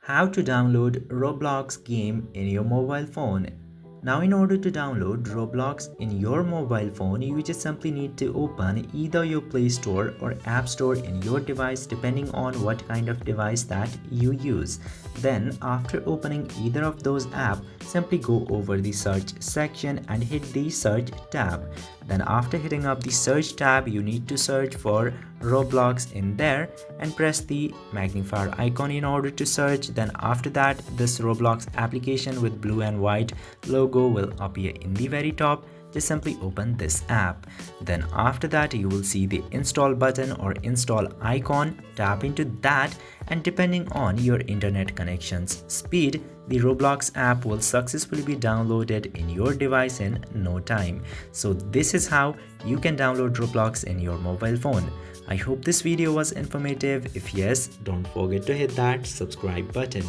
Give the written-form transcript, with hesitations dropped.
How to download Roblox game in your mobile phone. Now in order to download Roblox in your mobile phone, you just simply need to open either your Play Store or App Store in your device depending on what kind of device that you use. Then after opening either of those apps, simply go over the search section and hit the search tab. Then after hitting up the search tab, you need to search for Roblox in there and press the magnifier icon in order to search. Then after that, this Roblox application with blue and white logo will appear in the very top. Just simply open this app. Then after that, you will see the install button or install icon. Tap into that, and depending on your internet connection's speed, the Roblox app will successfully be downloaded in your device in no time. So this is how you can download Roblox in your mobile phone. I hope this video was informative. If yes, don't forget to hit that subscribe button.